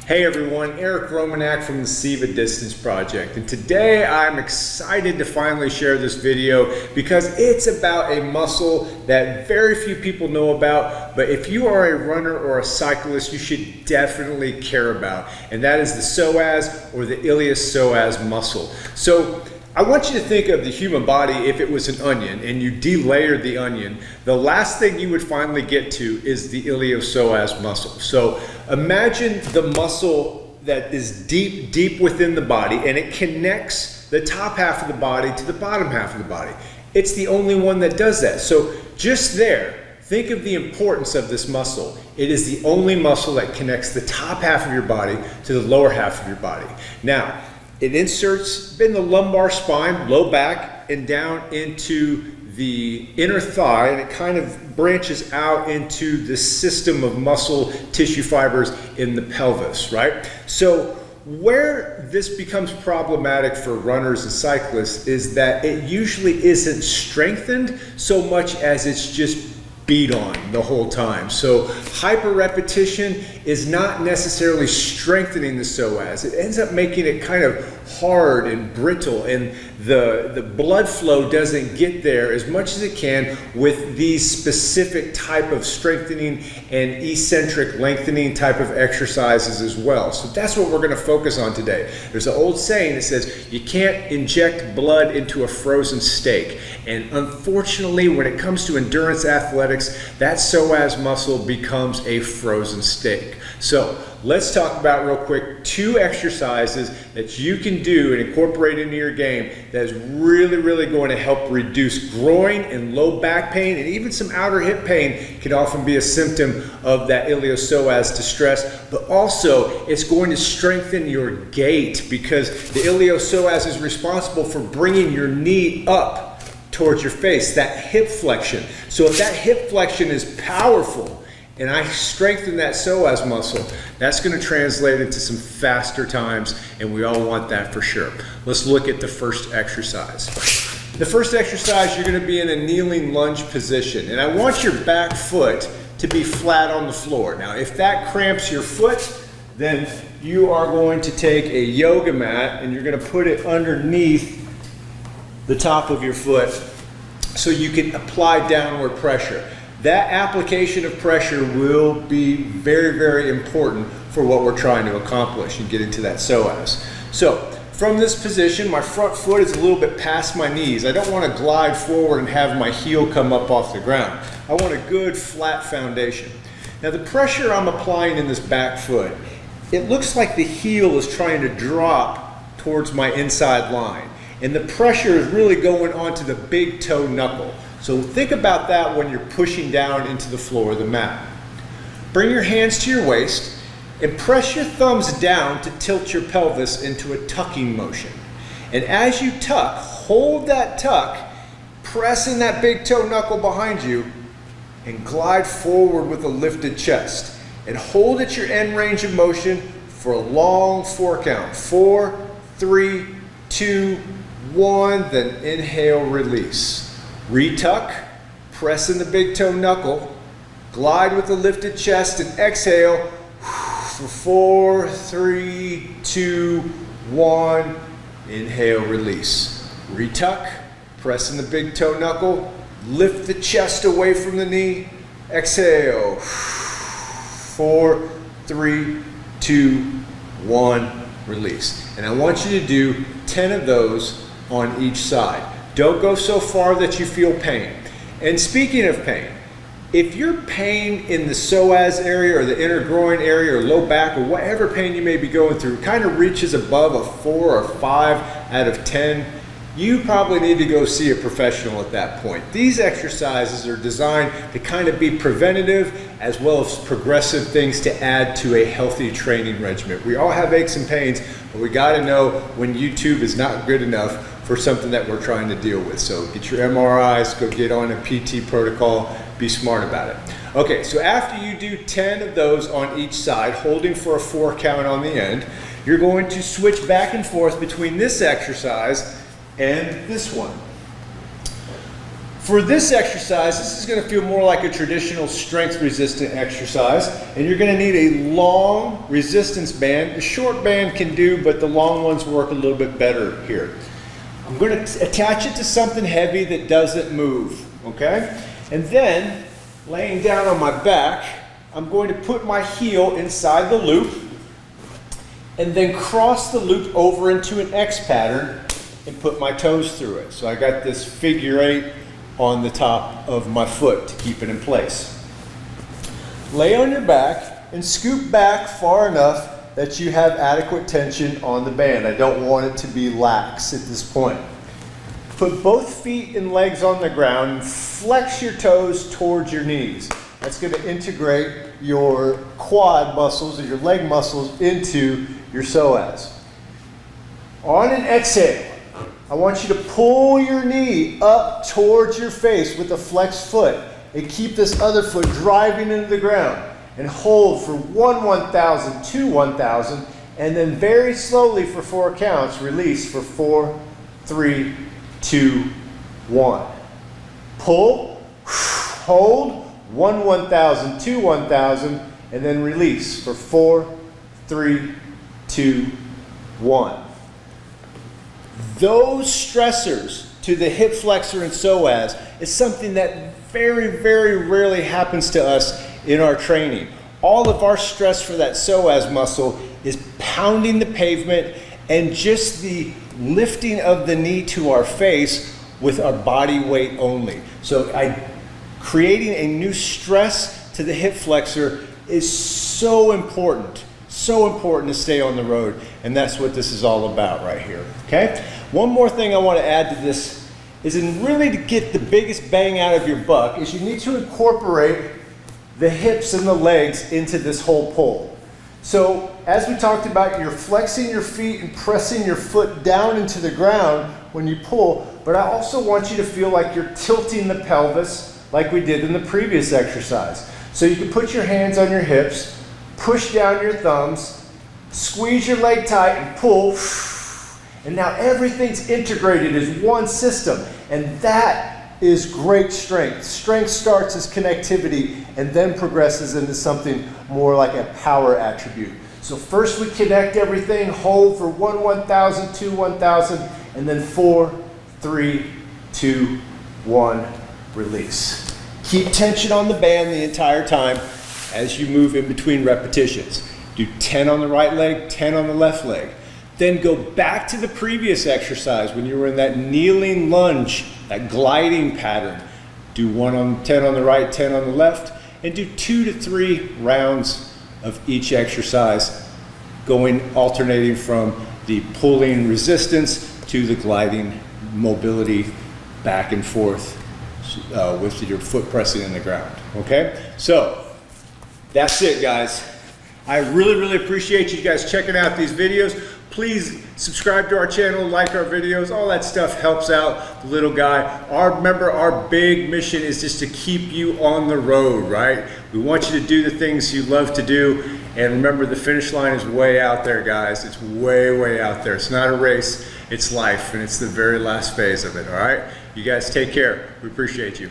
Hey everyone, Eric Romanak from the SIVA Distance Project, and today I'm excited to finally share this video because it's about a muscle that very few people know about, but if you are a runner or a cyclist, you should definitely care about, and that is the psoas or the iliopsoas muscle. So I want you to think of the human body if it was an onion and you delayered the onion. The last thing you would finally get to is the iliopsoas muscle. So imagine the muscle that is deep within the body, and it connects the top half of the body to the bottom half of the body. It's the only one that does that. So just there, think of the importance of this muscle. It is the only muscle that connects the top half of your body to the lower half of your body. Now, it inserts in the lumbar spine, low back, and down into the inner thigh, and it kind of branches out into the system of muscle tissue fibers in the pelvis, right? So where this becomes problematic for runners and cyclists is that it usually isn't strengthened so much as it's just beat on the whole time. So hyper repetition is not necessarily strengthening the psoas. It ends up making it kind of hard and brittle, and the blood flow doesn't get there as much as it can with these specific type of strengthening and eccentric lengthening type of exercises as well. So that's what we're going to focus on today. There's an old saying that says you can't inject blood into a frozen steak, and unfortunately when it comes to endurance athletics, that psoas muscle becomes a frozen steak. So let's talk about real quick 2 exercises that you can do and incorporate into your game that is really going to help reduce groin and low back pain, and even some outer hip pain can often be a symptom of that iliopsoas distress, but also it's going to strengthen your gait because the iliopsoas is responsible for bringing your knee up towards your face, that hip flexion. So if that hip flexion is powerful and I strengthen that psoas muscle, that's going to translate into some faster times, and we all want that for sure. Let's look at the first exercise. The first exercise, you're going to be in a kneeling lunge position, and I want your back foot to be flat on the floor. Now, if that cramps your foot, then you are going to take a yoga mat and you're going to put it underneath the top of your foot so you can apply downward pressure. That application of pressure will be very important for what we're trying to accomplish and get into that psoas. So from this position, my front foot is a little bit past my knees. I don't want to glide forward and have my heel come up off the ground. I want a good flat foundation. Now the pressure I'm applying in this back foot, it looks like the heel is trying to drop towards my inside line, and the pressure is really going onto the big toe knuckle. So think about that when you're pushing down into the floor of the mat. Bring your hands to your waist and press your thumbs down to tilt your pelvis into a tucking motion. And as you tuck, hold that tuck, pressing that big toe knuckle behind you, and glide forward with a lifted chest. And hold at your end range of motion for a long 4 count. 4, 3, 2, 1, then inhale, release. Retuck, press in the big toe knuckle, glide with the lifted chest, and exhale for 4, 3, 2, 1, inhale, release. Retuck, press in the big toe knuckle, lift the chest away from the knee, exhale, 4, 3, 2, 1, release. And I want you to do 10 of those on each side. Don't go so far that you feel pain. And speaking of pain, if your pain in the psoas area or the inner groin area or low back or whatever pain you may be going through kind of reaches above a 4 or 5 out of 10, you probably need to go see a professional at that point. These exercises are designed to kind of be preventative as well as progressive things to add to a healthy training regimen. We all have aches and pains, but we got to know when YouTube is not good enough for something that we're trying to deal with. So get your MRIs, go get on a PT protocol, be smart about it. Okay, so after you do 10 of those on each side, holding for a 4 count on the end, you're going to switch back and forth between this exercise and this one. For this exercise, this is going to feel more like a traditional strength resistant exercise, and you're going to need a long resistance band. The short band can do, but the long ones work a little bit better here. I'm going to attach it to something heavy that doesn't move, okay? And then, laying down on my back, I'm going to put my heel inside the loop and then cross the loop over into an X pattern and put my toes through it. So I got this figure 8 on the top of my foot to keep it in place. Lay on your back and scoop back far enough that you have adequate tension on the band. I don't want it to be lax at this point. Put both feet and legs on the ground and flex your toes towards your knees. That's going to integrate your quad muscles or your leg muscles into your psoas. On an exhale, I want you to pull your knee up towards your face with a flexed foot and keep this other foot driving into the ground and hold for 1/1000, 2/1000, and then very slowly for 4 counts, release for 4, 3, 2, 1. Pull, hold, 1/1000, 2/1000, and then release for 4, 3, 2, 1. Those stressors to the hip flexor and psoas is something that very, very rarely happens to us in our training. All of our stress for that psoas muscle is pounding the pavement and just the lifting of the knee to our face with our body weight only. So creating a new stress to the hip flexor is so important to stay on the road, and that's what this is all about right here, okay? One more thing I want to add to this is, in really to get the biggest bang out of your buck, is you need to incorporate the hips and the legs into this whole pull. So as we talked about, you're flexing your feet and pressing your foot down into the ground when you pull, but I also want you to feel like you're tilting the pelvis like we did in the previous exercise. So you can put your hands on your hips, push down your thumbs, squeeze your leg tight and pull, and now everything's integrated as one system, and that is great strength. Strength starts as connectivity and then progresses into something more like a power attribute. So first we connect everything, hold for 1/1000, 2/1000, and then 4, 3, 2, 1, release. Keep tension on the band the entire time as you move in between repetitions. Do 10 on the right leg, 10 on the left leg. Then go back to the previous exercise when you were in that kneeling lunge, that gliding pattern. Do 10 on the right, 10 on the left, and do 2 to 3 rounds of each exercise, alternating from the pulling resistance to the gliding mobility back and forth with your foot pressing in the ground, okay? So, that's it, guys. I really, really appreciate you guys checking out these videos. Please subscribe to our channel, like our videos. All that stuff helps out the little guy. Remember, our big mission is just to keep you on the road, right? We want you to do the things you love to do. And remember, the finish line is way out there, guys. It's way, way out there. It's not a race, it's life, and it's the very last phase of it, all right? You guys take care. We appreciate you.